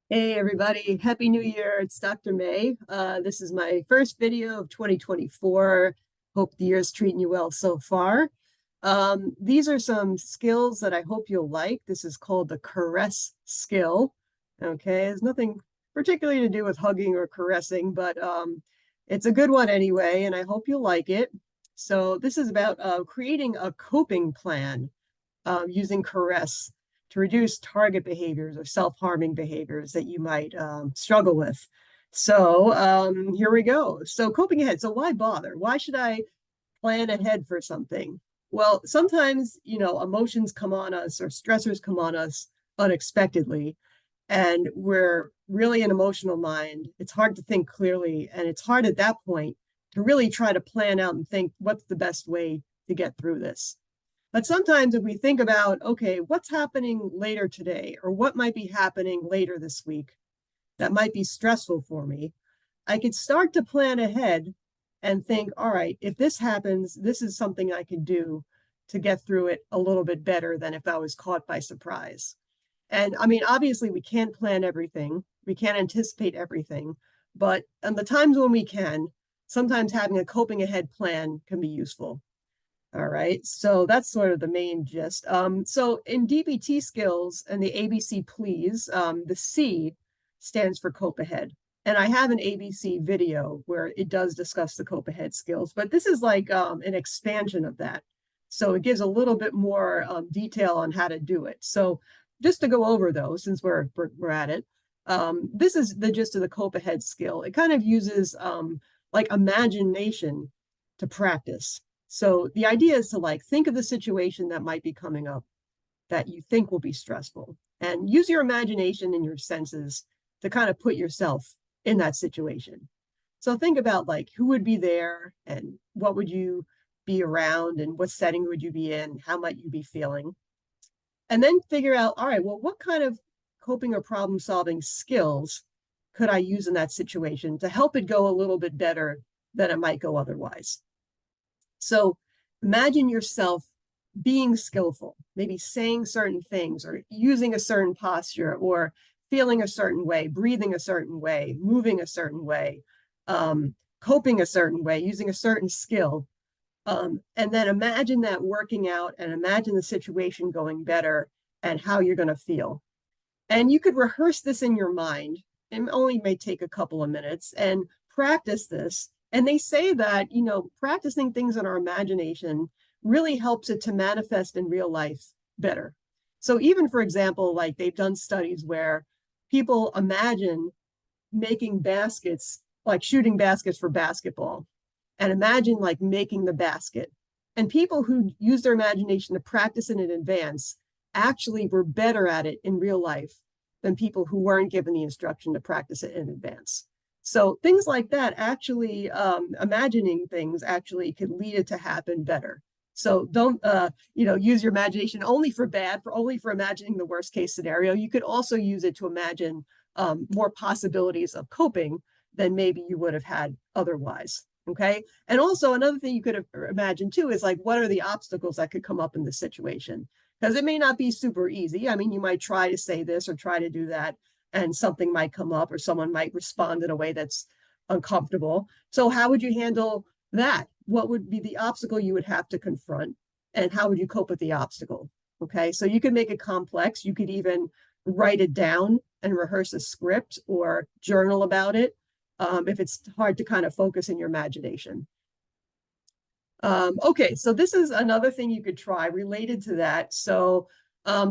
Hey everybody, Happy New Year. It's Dr. May. This is my first video of 2024. Hope the year's treating you well so far. These are some skills that I hope you'll like. This is called the CARESS skill. Okay, it's nothing particularly to do with hugging or caressing, but it's a good one anyway, and I hope you'll like it. So this is about creating a coping plan using CARESS to reduce target behaviors or self-harming behaviors that you might struggle with. So here we go. So coping ahead. So why bother? Why should I plan ahead for something? Well, sometimes, emotions come on us or stressors come on us unexpectedly, and we're really an emotional mind. It's hard to think clearly, and it's hard at that point to really try to plan out and think what's the best way to get through this. But sometimes if we think about, okay, what's happening later today, or what might be happening later this week that might be stressful for me, I could start to plan ahead and think, all right, if this happens, this is something I can do to get through it a little bit better than if I was caught by surprise. And I mean, obviously, we can't plan everything, we can't anticipate everything, but on the times when we can, sometimes having a coping ahead plan can be useful. All right, so that's sort of the main gist. So in DBT skills and the ABC please, the C stands for cope ahead. And I have an ABC video where it does discuss the cope ahead skills, but this is like an expansion of that. So it gives a little bit more detail on how to do it. So just to go over those, since we're at it, this is the gist of the cope ahead skill. It kind of uses like imagination to practice. So the idea is to like think of the situation that might be coming up that you think will be stressful and use your imagination and your senses to kind of put yourself in that situation. So think about like who would be there and what would you be around and what setting would you be in, how might you be feeling? And then figure out, all right, well, what kind of coping or problem solving skills could I use in that situation to help it go a little bit better than it might go otherwise? So imagine yourself being skillful, maybe saying certain things or using a certain posture or feeling a certain way, breathing a certain way, moving a certain way, coping a certain way, using a certain skill. And then imagine that working out and imagine the situation going better and how you're going to feel. And you could rehearse this in your mind. It only may take a couple of minutes and practice this. And they say that, practicing things in our imagination really helps it to manifest in real life better. So even, for example, like they've done studies where people imagine making baskets, like shooting baskets for basketball, and imagine like making the basket. And people who use their imagination to practice it in advance actually were better at it in real life than people who weren't given the instruction to practice it in advance. So things like that, actually imagining things actually could lead it to happen better. So don't use your imagination only for bad, only for imagining the worst case scenario. You could also use it to imagine more possibilities of coping than maybe you would have had otherwise. Okay. And also another thing you could imagine too is like, what are the obstacles that could come up in this situation? Because it may not be super easy. I mean, you might try to say this or try to do that, and something might come up or someone might respond in a way that's uncomfortable. So how would you handle that? What would be the obstacle you would have to confront? And how would you cope with the obstacle? Okay. So you could make it complex. You could even write it down and rehearse a script or journal about it if it's hard to kind of focus in your imagination. Okay, so this is another thing you could try related to that. So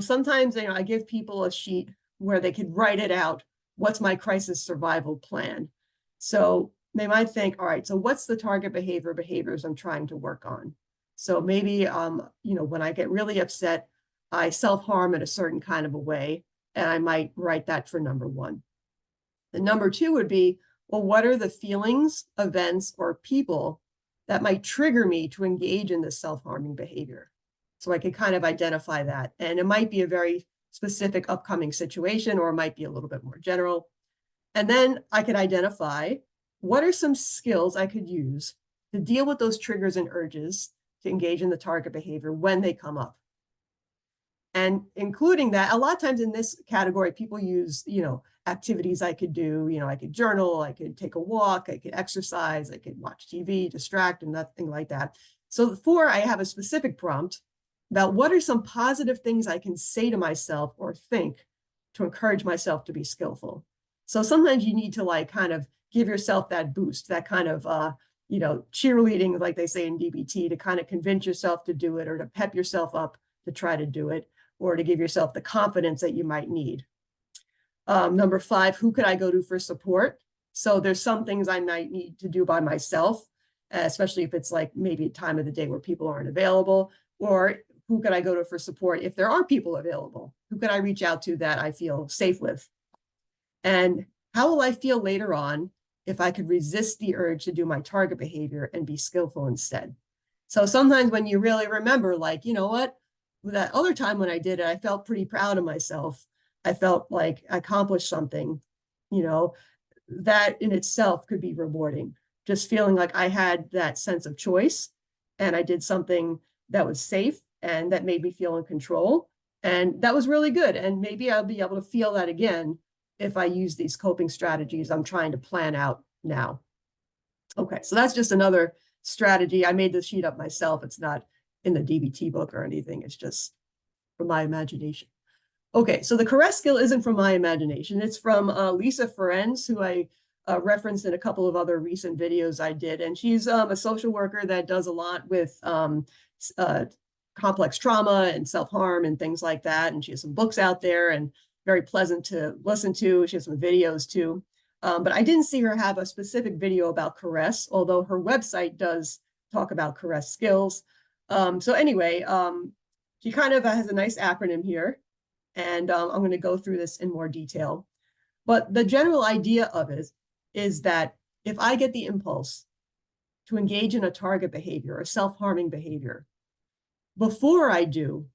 sometimes I give people a sheet where they could write it out. What's my crisis survival plan? So they might think, all right, so what's the target behaviors I'm trying to work on? So maybe, when I get really upset, I self-harm in a certain kind of a way, and I might write that for number one. The number two would be, well, what are the feelings, events, or people that might trigger me to engage in this self-harming behavior? So I could kind of identify that. And it might be a very specific upcoming situation, or it might be a little bit more general. And then I could identify what are some skills I could use to deal with those triggers and urges to engage in the target behavior when they come up. And including that, a lot of times in this category, people use, activities I could do. You know, I could journal, I could take a walk, I could exercise, I could watch TV, distract, and nothing like that. So the 4, I have a specific prompt about what are some positive things I can say to myself or think to encourage myself to be skillful. So sometimes you need to like kind of give yourself that boost, that kind of you know, cheerleading, like they say in DBT, to kind of convince yourself to do it or to pep yourself up to try to do it, or to give yourself the confidence that you might need. Number 5, who could I go to for support? So there's some things I might need to do by myself, especially if it's like maybe a time of the day where people aren't available, or who could I go to for support if there are people available? Who could I reach out to that I feel safe with? And how will I feel later on if I could resist the urge to do my target behavior and be skillful instead? So sometimes when you really remember, like, you know what, that other time when I did it, I felt pretty proud of myself. I felt like I accomplished something, you know, that in itself could be rewarding. Just feeling like I had that sense of choice and I did something that was safe and that made me feel in control. And that was really good. And maybe I'll be able to feel that again if I use these coping strategies I'm trying to plan out now. Okay, so that's just another strategy. I made this sheet up myself. It's not in the DBT book or anything. It's just from my imagination. Okay, so the CARESS skill isn't from my imagination. It's from Lisa Ferentz, who I referenced in a couple of other recent videos I did. And she's a social worker that does a lot with complex trauma and self-harm and things like that. And she has some books out there and very pleasant to listen to. She has some videos too. But I didn't see her have a specific video about CARESS, although her website does talk about CARESS skills. So anyway, she kind of has a nice acronym here. And I'm going to go through this in more detail. But the general idea of it is that if I get the impulse to engage in a target behavior or self-harming behavior, before I do,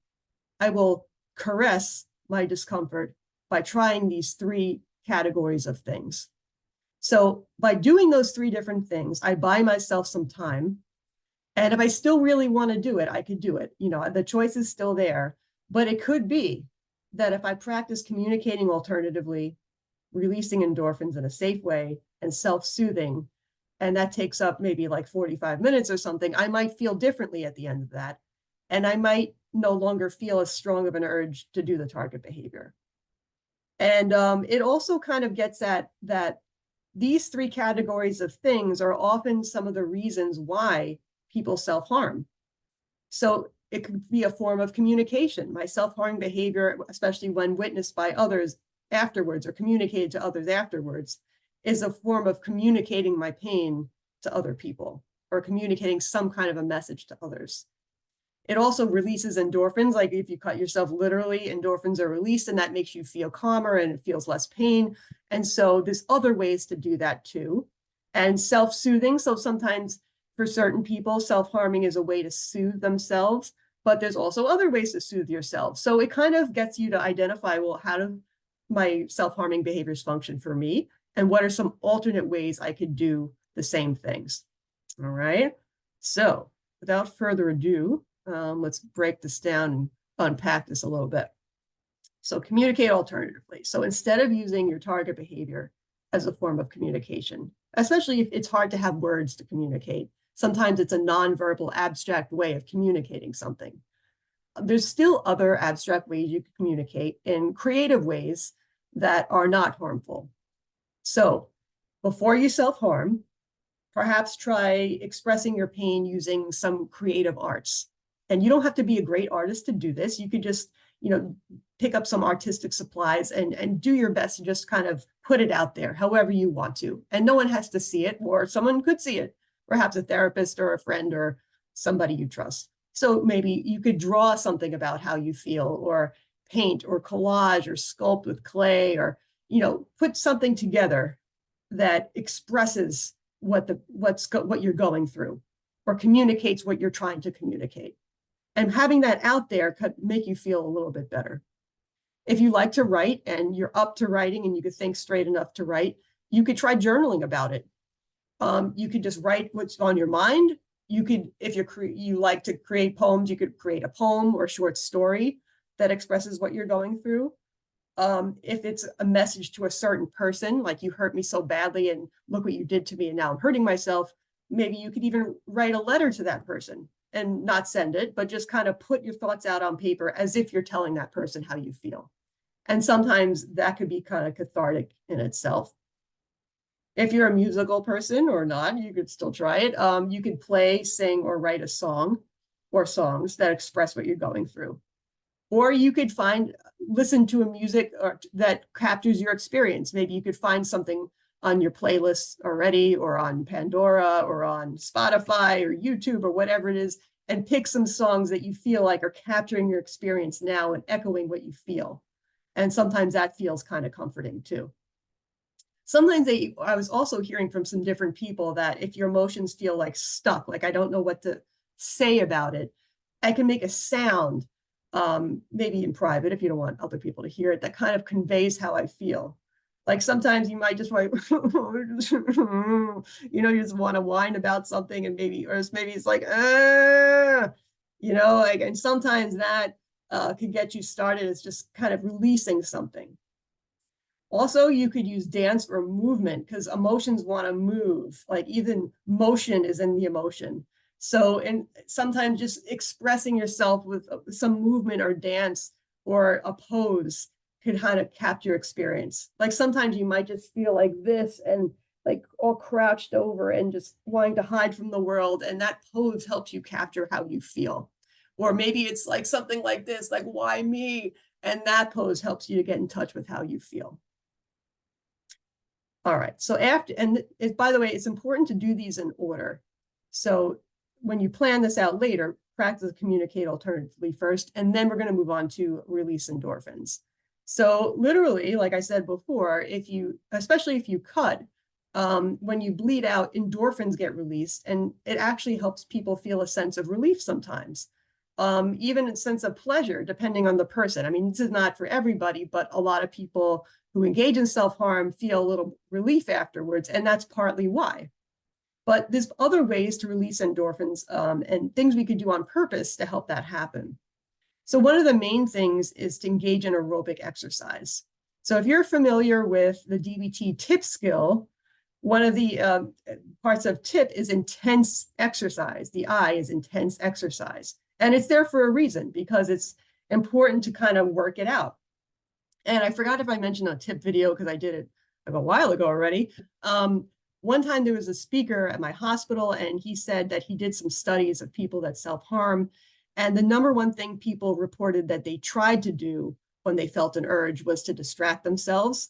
I will caress my discomfort by trying these 3 categories of things. So by doing those 3 different things, I buy myself some time. And if I still really want to do it, I could do it. You know, the choice is still there. But it could be that if I practice communicating alternatively, releasing endorphins in a safe way, and self-soothing, and that takes up maybe like 45 minutes or something, I might feel differently at the end of that. And I might no longer feel as strong of an urge to do the target behavior. And it also kind of gets at that these 3 categories of things are often some of the reasons why people self-harm. So it could be a form of communication. My self-harming behavior, especially when witnessed by others afterwards or communicated to others afterwards, is a form of communicating my pain to other people or communicating some kind of a message to others. It also releases endorphins. Like if you cut yourself literally, endorphins are released and that makes you feel calmer and it feels less pain. And so there's other ways to do that too. And self-soothing. So sometimes for certain people, self-harming is a way to soothe themselves, but there's also other ways to soothe yourself. So it kind of gets you to identify, well, how do my self-harming behaviors function for me? And what are some alternate ways I could do the same things? All right. So without further ado, let's break this down and unpack this a little bit. So communicate alternatively. So instead of using your target behavior as a form of communication, especially if it's hard to have words to communicate, sometimes it's a nonverbal abstract way of communicating something. There's still other abstract ways you can communicate in creative ways that are not harmful. So before you self-harm, perhaps try expressing your pain using some creative arts. And you don't have to be a great artist to do this. You could just, you know, pick up some artistic supplies and do your best to just kind of put it out there however you want to. And no one has to see it, or someone could see it, perhaps a therapist or a friend or somebody you trust. So maybe you could draw something about how you feel, or paint or collage or sculpt with clay, or, you know, put something together that expresses what you're going through or communicates what you're trying to communicate. And having that out there could make you feel a little bit better. If you like to write and you're up to writing and you could think straight enough to write, you could try journaling about it. You could just write what's on your mind. You could, if you like to create poems, you could create a poem or short story that expresses what you're going through. If it's a message to a certain person, like you hurt me so badly and look what you did to me and now I'm hurting myself, maybe you could even write a letter to that person and not send it, but just kind of put your thoughts out on paper as if you're telling that person how you feel. And sometimes that could be kind of cathartic in itself. If you're a musical person or not, you could still try it. You could play, sing, or write a song or songs that express what you're going through. Or you could listen to a music that captures your experience. Maybe you could find something on your playlist already, or on Pandora, or on Spotify, or YouTube, or whatever it is, and pick some songs that you feel like are capturing your experience now and echoing what you feel. And sometimes that feels kind of comforting too. Sometimes I was also hearing from some different people that if your emotions feel like stuck, like I don't know what to say about it, I can make a sound, maybe in private if you don't want other people to hear it, that kind of conveys how I feel. Like sometimes you might just like, you just want to whine about something, and maybe it's like, like, and sometimes that could get you started. It's just kind of releasing something. Also, you could use dance or movement because emotions want to move. Like even motion is in the emotion. So, and sometimes just expressing yourself with some movement or dance or a pose could kind of capture your experience. Like sometimes you might just feel like this and like all crouched over and just wanting to hide from the world. And that pose helps you capture how you feel. Or maybe it's like something like this, like, why me? And that pose helps you to get in touch with how you feel. All right, so by the way, it's important to do these in order. So when you plan this out later, practice communicate alternatively first, and then we're going to move on to release endorphins. So literally, like I said before, especially if you cut, when you bleed out, endorphins get released, and it actually helps people feel a sense of relief sometimes. Even a sense of pleasure, depending on the person. I mean, this is not for everybody, but a lot of people who engage in self-harm feel a little relief afterwards, and that's partly why. But there's other ways to release endorphins and things we could do on purpose to help that happen. So one of the main things is to engage in aerobic exercise. So if you're familiar with the DBT TIP skill, one of the parts of TIP is intense exercise. The I is intense exercise. And it's there for a reason, because it's important to kind of work it out. And I forgot if I mentioned a TIP video because I did it a while ago already. One time there was a speaker at my hospital, and he said that he did some studies of people that self-harm. And the number one thing people reported that they tried to do when they felt an urge was to distract themselves.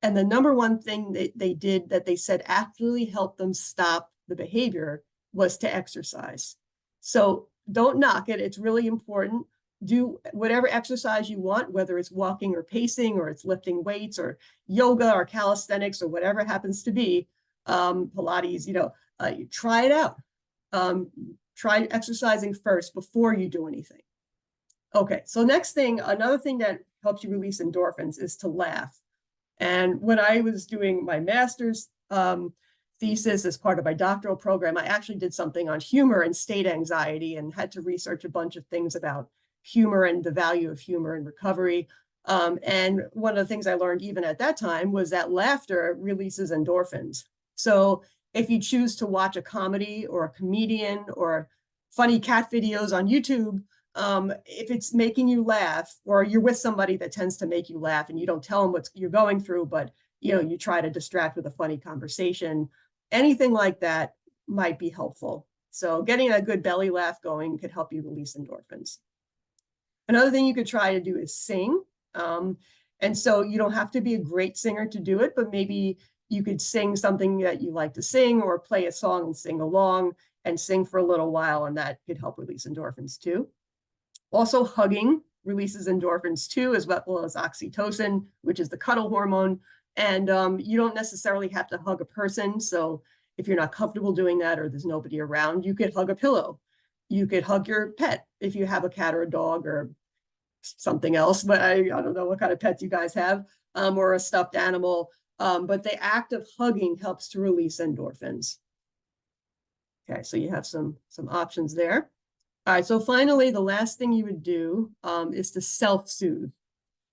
And the number one thing that they did that they said actually helped them stop the behavior was to exercise. So don't knock it. It's really important. Do whatever exercise you want, whether it's walking or pacing, or it's lifting weights or yoga or calisthenics or whatever it happens to be, Pilates, you try it out. Try exercising first before you do anything. Okay, so another thing that helps you release endorphins is to laugh. And when I was doing my master's thesis as part of my doctoral program, I actually did something on humor and state anxiety and had to research a bunch of things about humor and the value of humor in recovery. And one of the things I learned even at that time was that laughter releases endorphins. So if you choose to watch a comedy or a comedian or funny cat videos on YouTube, if it's making you laugh, or you're with somebody that tends to make you laugh and you don't tell them what you're going through, but you try to distract with a funny conversation, anything like that might be helpful. So getting a good belly laugh going could help you release endorphins. Another thing you could try to do is sing. And so you don't have to be a great singer to do it, but maybe you could sing something that you like to sing, or play a song and sing along and sing for a little while, and that could help release endorphins too. Also, hugging releases endorphins too, as well as oxytocin, which is the cuddle hormone. And you don't necessarily have to hug a person. So if you're not comfortable doing that, or there's nobody around, you could hug a pillow. You could hug your pet if you have a cat or a dog or something else, but I don't know what kind of pets you guys have, or a stuffed animal. But the act of hugging helps to release endorphins. Okay, so you have some options there. All right, so finally, the last thing you would do is to self-soothe.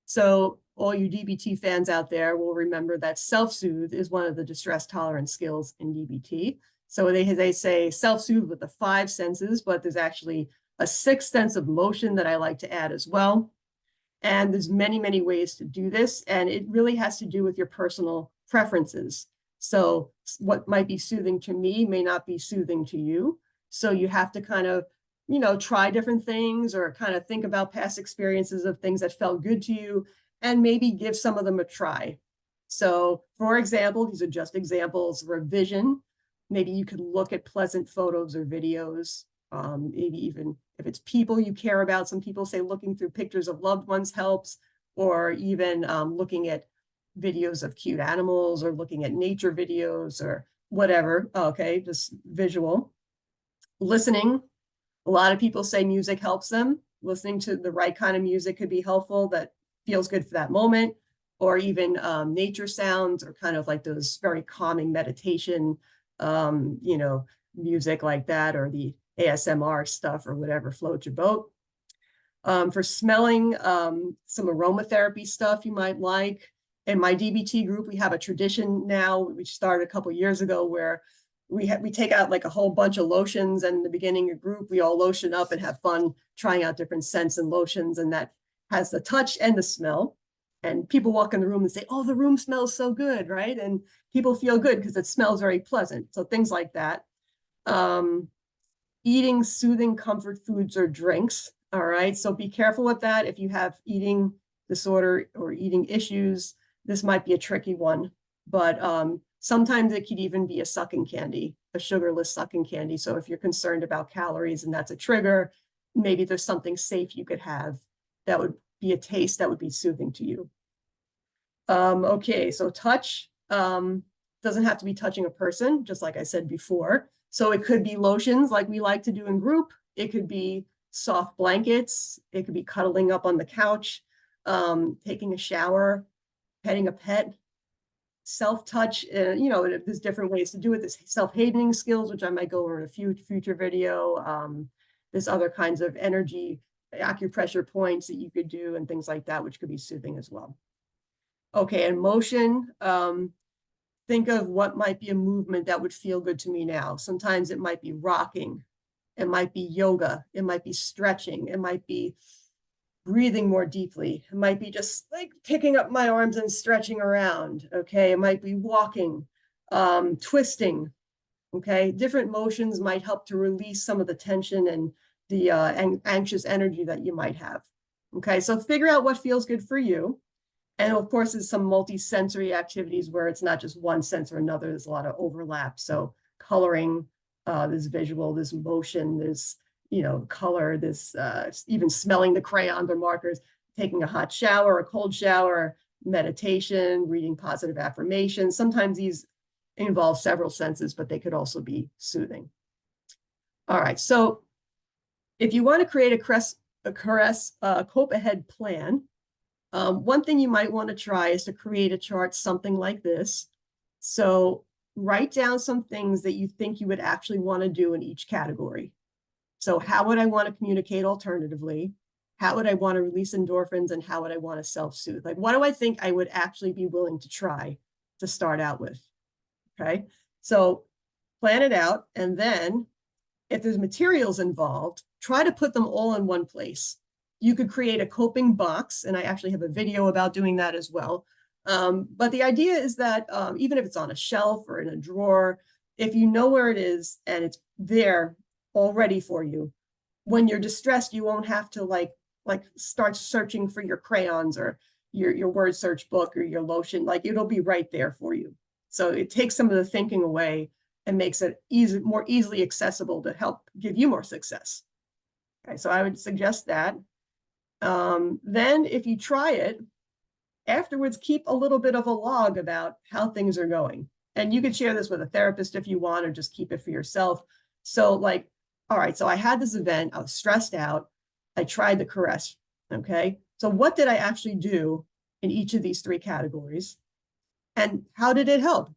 So all you DBT fans out there will remember that self-soothe is one of the distress tolerance skills in DBT. So they say self-soothe with the 5 senses, but there's actually a 6th sense of motion that I like to add as well. And there's many, many ways to do this. And it really has to do with your personal preferences. So what might be soothing to me may not be soothing to you. So you have to kind of, try different things or kind of think about past experiences of things that felt good to you and maybe give some of them a try. So for example, these are just examples. Revision. Maybe you could look at pleasant photos or videos. Maybe even if it's people you care about. Some people say looking through pictures of loved ones helps, or even looking at videos of cute animals or looking at nature videos or whatever. Okay, just visual. Listening. A lot of people say music helps them. Listening to the right kind of music could be helpful that feels good for that moment, or even nature sounds or kind of like those very calming meditation, music like that, or the ASMR stuff or whatever floats your boat. For smelling, some aromatherapy stuff you might like. In my DBT group, we have a tradition now, which started a couple of years ago, where we take out like a whole bunch of lotions, and in the beginning of group, we all lotion up and have fun trying out different scents and lotions, and that has the touch and the smell. And people walk in the room and say, oh, the room smells so good, right? And people feel good because it smells very pleasant. So things like that. Eating soothing comfort foods or drinks. All right. So be careful with that. If you have eating disorder or eating issues, this might be a tricky one. But sometimes it could even be a sucking candy, a sugarless sucking candy. So if you're concerned about calories and that's a trigger, maybe there's something safe you could have that would be a taste that would be soothing to you. Okay, so touch doesn't have to be touching a person, just like I said before. So it could be lotions like we like to do in group. It could be soft blankets. It could be cuddling up on the couch, taking a shower, petting a pet, self-touch. There's different ways to do it. There's self-hating skills, which I might go over in a future video. There's other kinds of energy acupressure points that you could do and things like that, which could be soothing as well. Okay, and motion. Think of what might be a movement that would feel good to me now. Sometimes it might be rocking. It might be yoga. It might be stretching. It might be breathing more deeply. It might be just like picking up my arms and stretching around. Okay, it might be walking, twisting. Okay, different motions might help to release some of the tension and the anxious energy that you might have. Okay, so figure out what feels good for you. And of course, there's some multi-sensory activities where it's not just one sense or another. There's a lot of overlap. So coloring, there's visual, there's motion, there's, color, there's even smelling the crayons or markers, taking a hot shower, a cold shower, meditation, reading positive affirmations. Sometimes these involve several senses, but they could also be soothing. All right. So if you want to create a CARESS cope ahead plan, one thing you might want to try is to create a chart something like this. So write down some things that you think you would actually want to do in each category. So how would I want to communicate alternatively? How would I want to release endorphins? And how would I want to self-soothe? Like, what do I think I would actually be willing to try to start out with? Okay, so plan it out. And then if there's materials involved, try to put them all in one place. You could create a coping box, and I actually have a video about doing that as well. But the idea is that even if it's on a shelf or in a drawer, if you know where it is and it's there all ready for you, when you're distressed, you won't have to like start searching for your crayons or your word search book or your lotion. Like, it'll be right there for you. So it takes some of the thinking away and makes it more easily accessible to help give you more success. Okay, so I would suggest that. Then if you try it, afterwards, keep a little bit of a log about how things are going. And you could share this with a therapist if you want, or just keep it for yourself. So like, all right, so I had this event, I was stressed out, I tried the CARESS, okay? So what did I actually do in each of these 3 categories? And how did it help?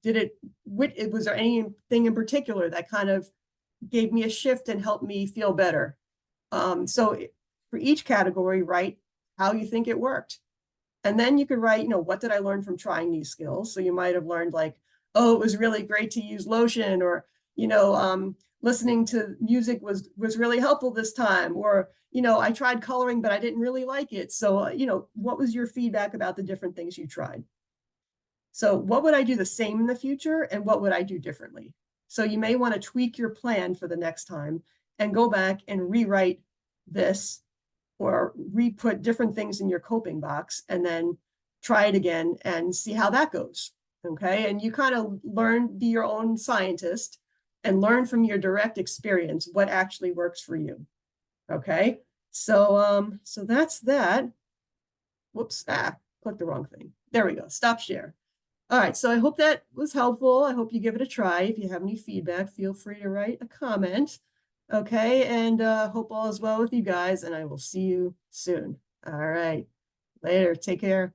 Was there anything in particular that kind of gave me a shift and helped me feel better? So for each category, write how you think it worked. And then you could write, what did I learn from trying these skills? So you might have learned like, oh, it was really great to use lotion, or, listening to music was really helpful this time, or, I tried coloring, but I didn't really like it. So, what was your feedback about the different things you tried? So what would I do the same in the future, and what would I do differently? So you may want to tweak your plan for the next time and go back and rewrite this, or re-put different things in your coping box, and then try it again and see how that goes. Okay. And you kind of learn, be your own scientist, and learn from your direct experience what actually works for you. Okay. So that's that. Whoops. Clicked the wrong thing. There we go. Stop share. All right, so I hope that was helpful. I hope you give it a try. If you have any feedback, feel free to write a comment. Okay, and hope all is well with you guys, and I will see you soon. All right, later. Take care.